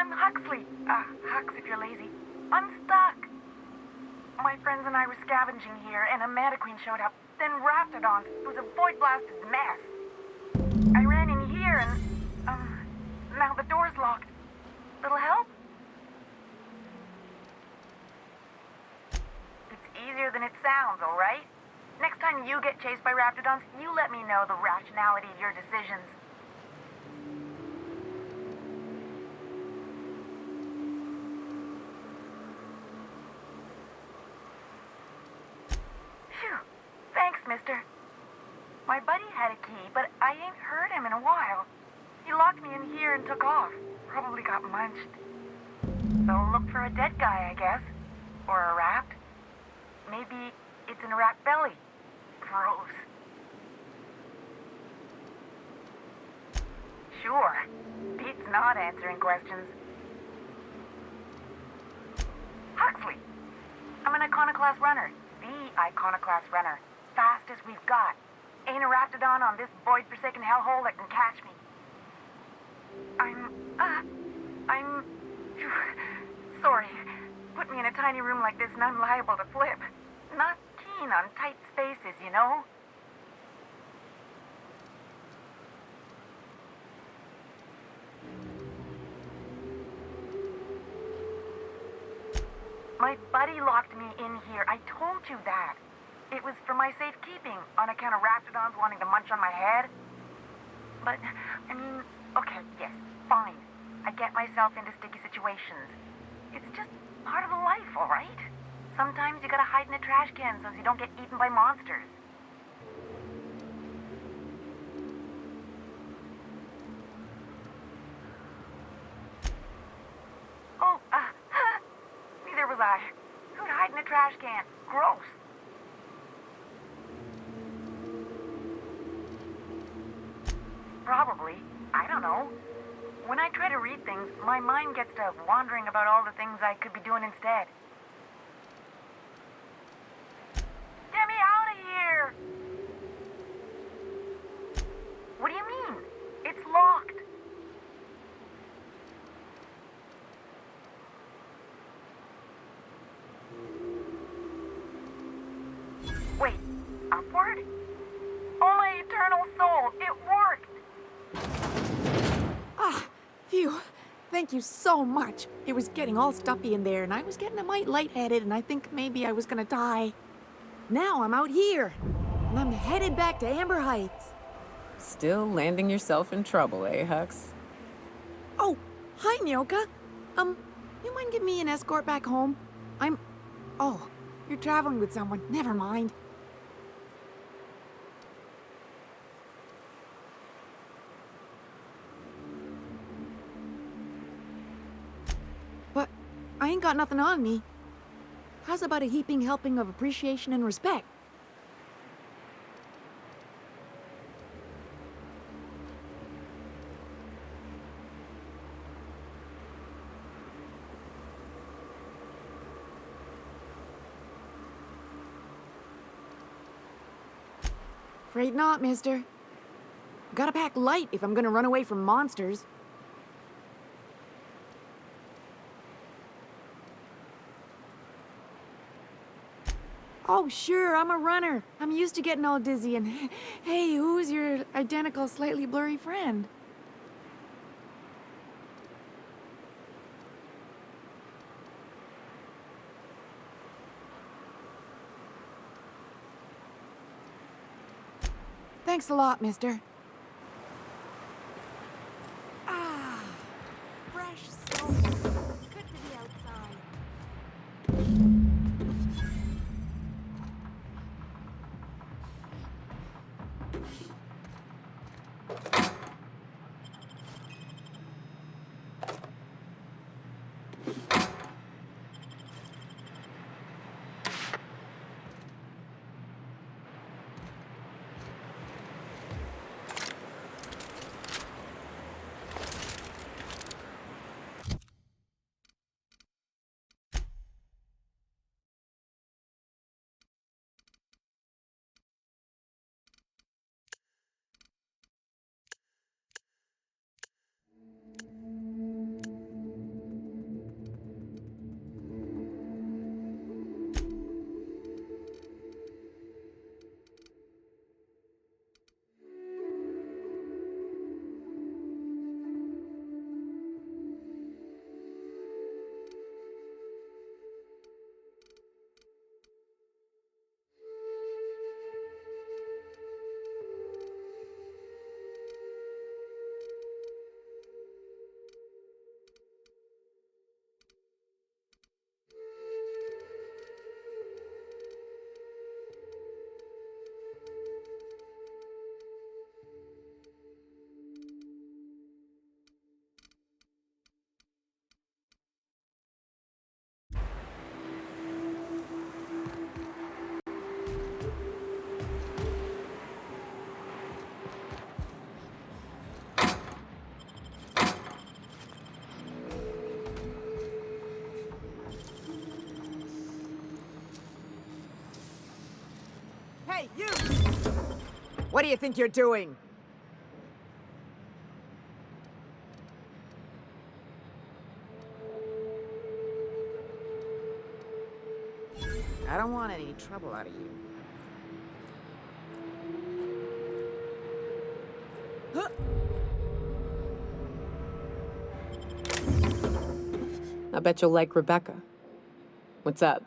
I'm Huxley. Hux if you're lazy. I'm stuck. My friends and I were scavenging here, and a Mantiqueen showed up. Then Raptidons. It was a void-blasted mess. I ran in here and, now the door's locked. Little help? It's easier than it sounds, all right? Next time you get chased by Raptidons, you let me know the rationality of your decisions. Phew. Thanks, mister. My buddy had a key, but I ain't heard him in a while. He locked me in here and took off. Probably got munched. So look for a dead guy, I guess. Or a rat. Maybe it's in a rat belly. Gross. Sure. Pete's not answering questions. Huxley. I'm an iconoclast runner. The iconoclast runner. Fastest we've got. Ain't a Raptidon on this void-forsaken hellhole that can catch me. I'm... Sorry. Put me in a tiny room like this and I'm liable to flip. Not keen on tight spaces, you know? My buddy locked me in here. I told you that. It was for my safekeeping, on account of Raptidons wanting to munch on my head. But, I mean, okay, yes, fine. I get myself into sticky situations. It's just part of the life, all right? Sometimes you gotta hide in a trash can so you don't get eaten by monsters. Oh, neither was I. Who'd hide in a trash can? Gross. Probably. I don't know. When I try to read things, my mind gets to wandering about all the things I could be doing instead. Get me out of here! What do you mean? It's locked. Wait, upward? Oh, my eternal soul, it worked! Ah, phew. Thank you so much. It was getting all stuffy in there, and I was getting a mite lightheaded, and I think maybe I was gonna die. Now I'm out here, and I'm headed back to Amber Heights. Still landing yourself in trouble, eh, Hux? Oh, hi, Nyoka. You mind giving me an escort back home? Oh, you're traveling with someone. Never mind. But I ain't got nothing on me. How's about a heaping helping of appreciation and respect? Afraid not, mister. Gotta pack light if I'm gonna run away from monsters. Oh, sure, I'm a runner. I'm used to getting all dizzy and... Hey, who's your identical, slightly blurry friend? Thanks a lot, mister. Ah, fresh soap. Good to be outside. Hey, you! What do you think you're doing? I don't want any trouble out of you. Huh. I bet you'll like Rebecca. What's up?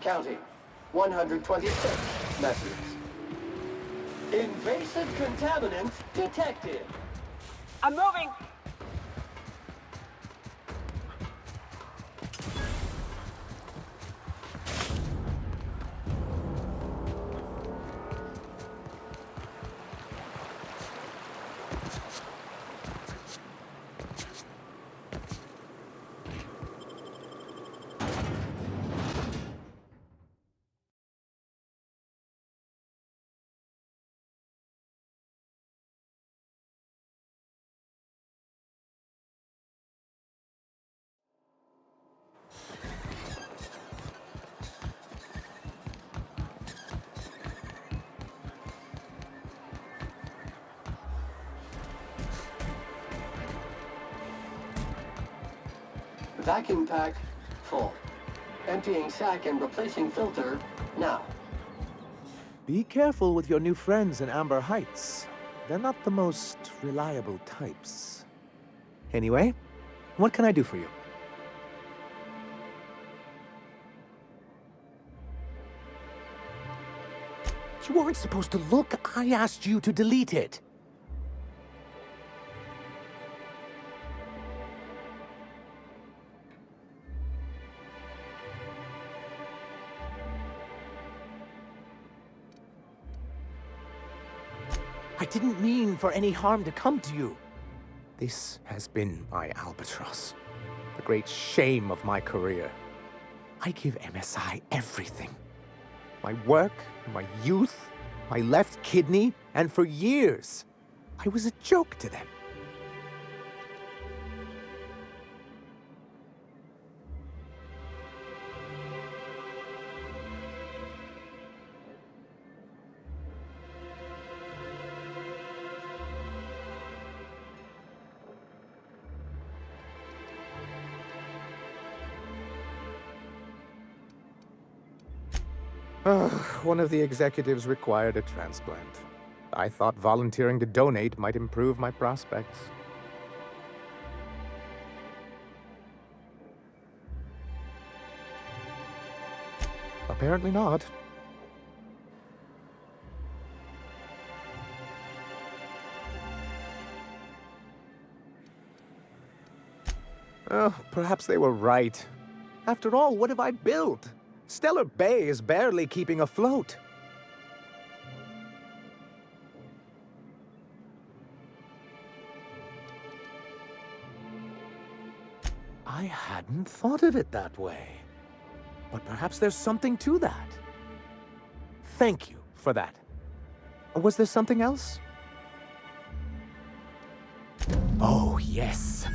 Counting. 126 messages. Invasive contaminants detected. I'm moving. Vacuum pack full. Emptying sack and replacing filter now. Be careful with your new friends in Amber Heights. They're not the most reliable types. Anyway, what can I do for you? You weren't supposed to look. I asked you to delete it. I didn't mean for any harm to come to you. This has been my albatross, the great shame of my career. I give MSI everything. My work, my youth, my left kidney, and for years, I was a joke to them. One of the executives required a transplant. I thought volunteering to donate might improve my prospects. Apparently not. Oh, perhaps they were right. After all, what have I built? Stellar Bay is barely keeping afloat. I hadn't thought of it that way. But perhaps there's something to that. Thank you for that. Was there something else? Oh, yes.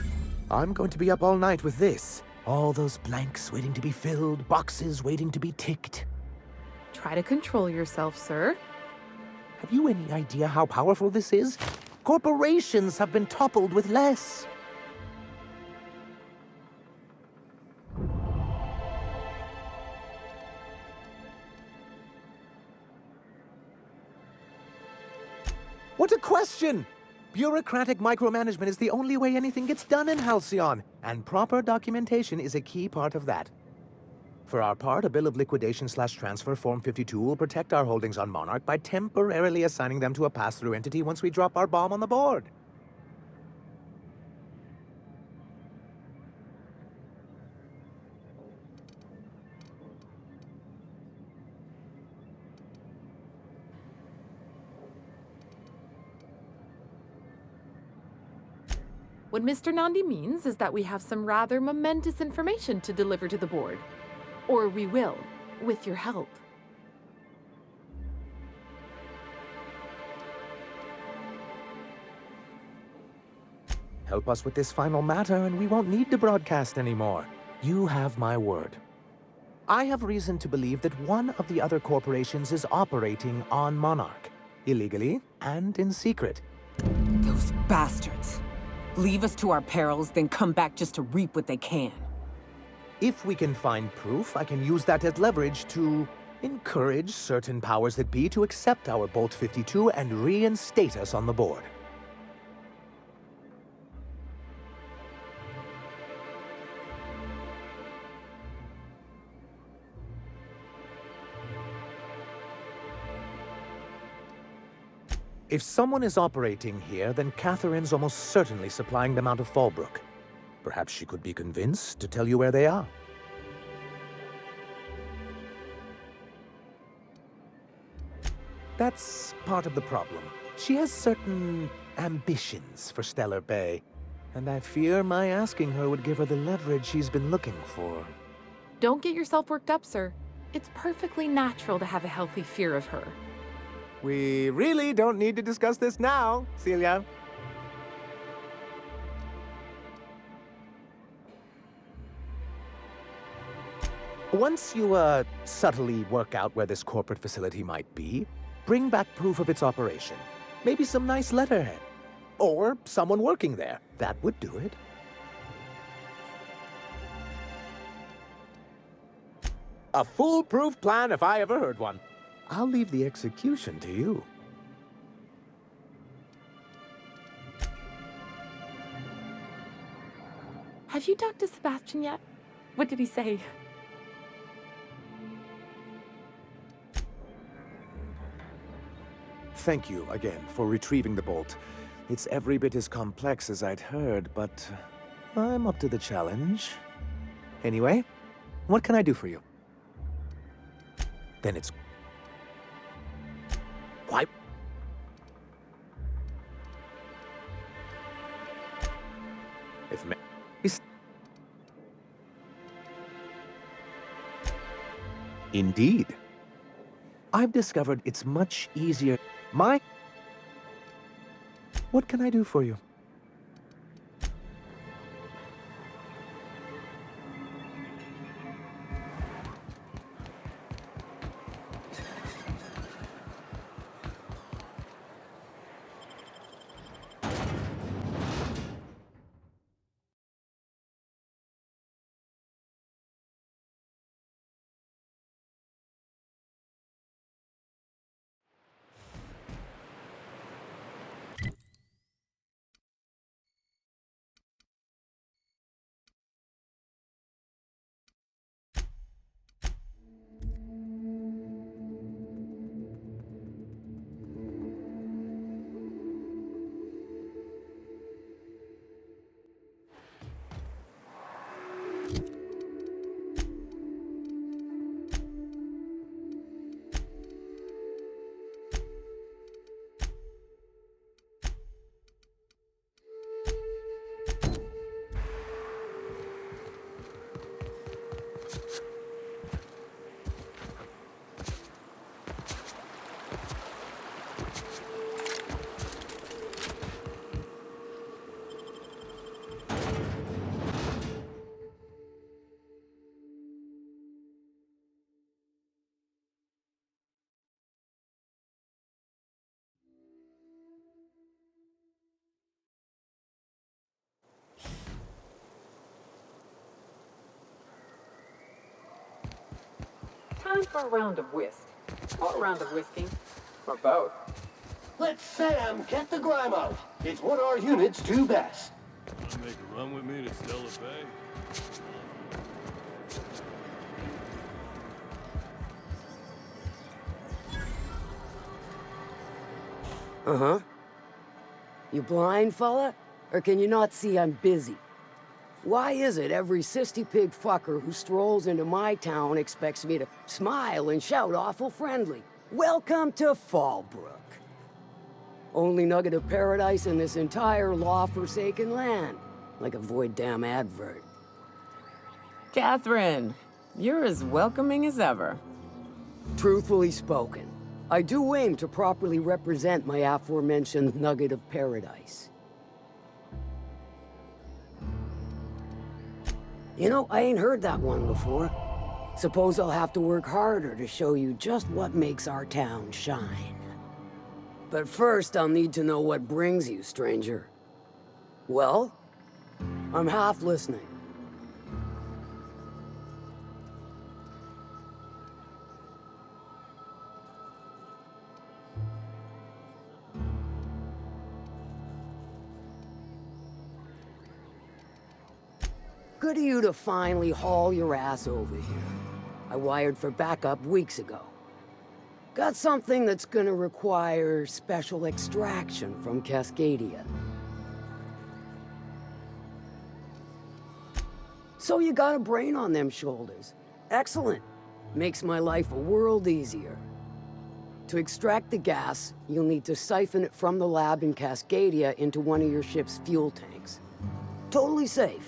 I'm going to be up all night with this. All those blanks waiting to be filled, boxes waiting to be ticked. Try to control yourself, sir. Have you any idea how powerful this is? Corporations have been toppled with less. What a question! Bureaucratic micromanagement is the only way anything gets done in Halcyon, and proper documentation is a key part of that. For our part, a bill of liquidation/transfer Form 52 will protect our holdings on Monarch by temporarily assigning them to a pass-through entity once we drop our bomb on the board. What Mr. Nandi means is that we have some rather momentous information to deliver to the board. Or we will, with your help. Help us with this final matter and we won't need to broadcast anymore. You have my word. I have reason to believe that one of the other corporations is operating on Monarch, illegally and in secret. Those bastards. Leave us to our perils, then come back just to reap what they can. If we can find proof, I can use that as leverage to encourage certain powers that be to accept our Bolt 52 and reinstate us on the board. If someone is operating here, then Catherine's almost certainly supplying them out of Fallbrook. Perhaps she could be convinced to tell you where they are. That's part of the problem. She has certain ambitions for Stellar Bay, and I fear my asking her would give her the leverage she's been looking for. Don't get yourself worked up, sir. It's perfectly natural to have a healthy fear of her. We really don't need to discuss this now, Celia. Once you, subtly work out where this corporate facility might be, bring back proof of its operation. Maybe some nice letterhead. Or someone working there. That would do it. A foolproof plan if I ever heard one. I'll leave the execution to you. Have you talked to Sebastian yet? What did he say? Thank you again for retrieving the bolt. It's every bit as complex as I'd heard, but I'm up to the challenge. Anyway, what can I do for you? Then it's... Why? If me... Indeed. I've discovered it's much easier... What can I do for you? Time for a round of whist. Or a round of whisking. Or both. Let Sam get the grime out. It's what our units do best. Wanna make a run with me to Stella Bay? Uh-huh. You blind, fella? Or can you not see I'm busy? Why is it every sissy pig fucker who strolls into my town expects me to smile and shout awful friendly? Welcome to Fallbrook. Only nugget of paradise in this entire law-forsaken land. Like a void damn advert. Catherine, you're as welcoming as ever. Truthfully spoken, I do aim to properly represent my aforementioned nugget of paradise. You know, I ain't heard that one before. Suppose I'll have to work harder to show you just what makes our town shine. But first, I'll need to know what brings you, stranger. Well, I'm half listening. Good of you to finally haul your ass over here. I wired for backup weeks ago. Got something that's gonna require special extraction from Cascadia. So you got a brain on them shoulders. Excellent. Makes my life a world easier. To extract the gas, you'll need to siphon it from the lab in Cascadia into one of your ship's fuel tanks. Totally safe.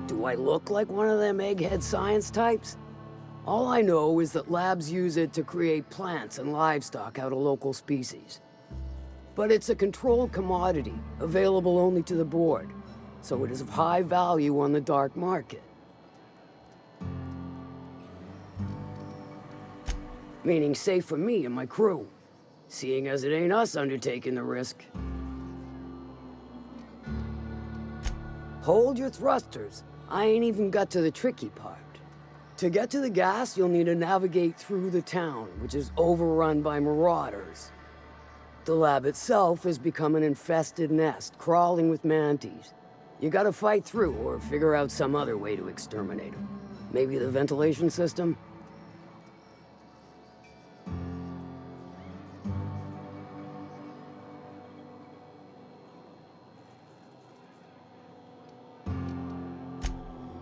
Do I look like one of them egghead science types? All I know is that labs use it to create plants and livestock out of local species. But it's a controlled commodity, available only to the board, so it is of high value on the dark market. Meaning safe for me and my crew, seeing as it ain't us undertaking the risk. Hold your thrusters. I ain't even got to the tricky part. To get to the gas, you'll need to navigate through the town, which is overrun by marauders. The lab itself has become an infested nest, crawling with mantis. You gotta fight through or figure out some other way to exterminate them. Maybe the ventilation system?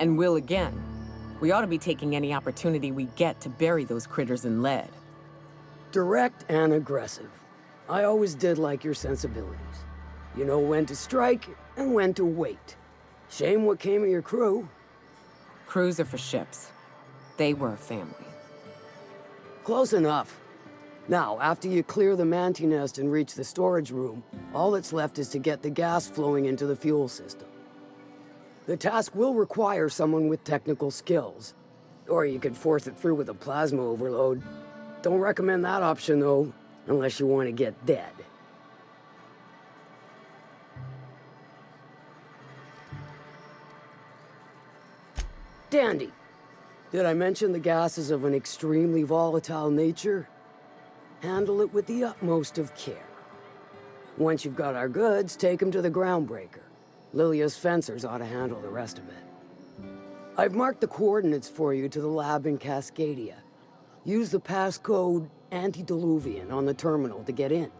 And will again. We ought to be taking any opportunity we get to bury those critters in lead. Direct and aggressive. I always did like your sensibilities. You know when to strike and when to wait. Shame what came of your crew. Crews are for ships. They were a family. Close enough. Now, after you clear the manti nest and reach the storage room, all that's left is to get the gas flowing into the fuel system. The task will require someone with technical skills. Or you could force it through with a plasma overload. Don't recommend that option, though, unless you want to get dead. Dandy. Did I mention the gas is of an extremely volatile nature? Handle it with the utmost of care. Once you've got our goods, take them to the groundbreaker. Lilia's fencers ought to handle the rest of it. I've marked the coordinates for you to the lab in Cascadia. Use the passcode Antediluvian on the terminal to get in.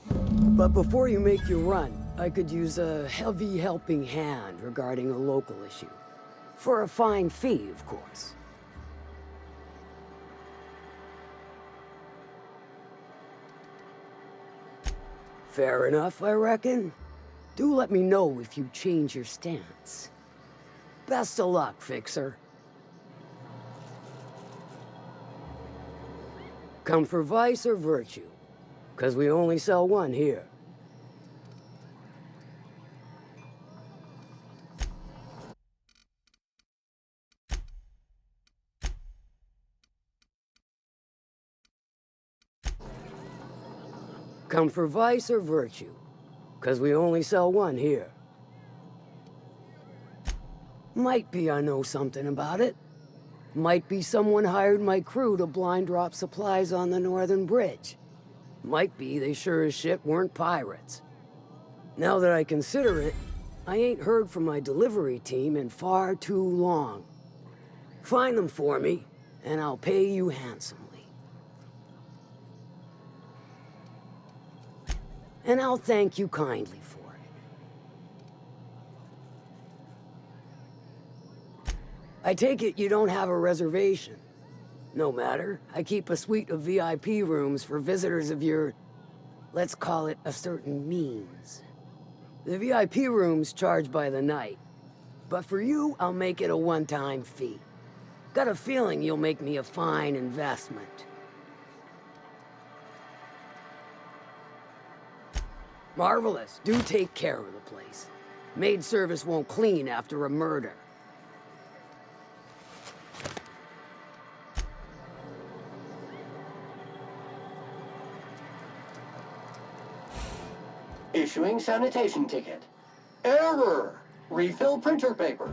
But before you make your run, I could use a heavy helping hand regarding a local issue. For a fine fee, of course. Fair enough, I reckon. Do let me know if you change your stance. Best of luck, Fixer. Come for vice or virtue? 'Cause we only sell one here. Come for vice or virtue? 'Cause we only sell one here. Might be I know something about it. Might be someone hired my crew to blind drop supplies on the northern bridge. Might be they sure as shit weren't pirates. Now that I consider it, I ain't heard from my delivery team in far too long. Find them for me, and I'll pay you handsomely. And I'll thank you kindly for it. I take it you don't have a reservation. No matter, I keep a suite of VIP rooms for visitors of your, let's call it a certain means. The VIP rooms charge by the night, but for you, I'll make it a one-time fee. Got a feeling you'll make me a fine investment. Marvelous. Do take care of the place. Maid service won't clean after a murder. Issuing sanitation ticket. Error! Refill printer paper.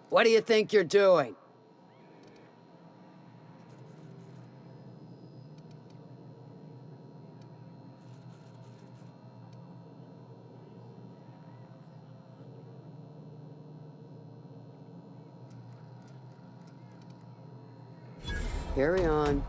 What do you think you're doing? Carry on.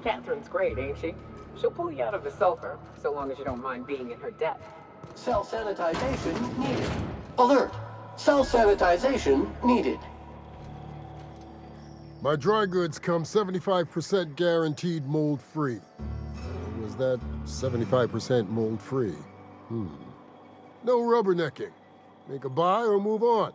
Catherine's great, ain't she? She'll pull you out of the sulfur, so long as you don't mind being in her debt. Cell sanitization needed. Alert! Cell sanitization needed. My dry goods come 75% guaranteed mold-free. Or was that 75% mold-free? No rubbernecking. Make a buy or move on.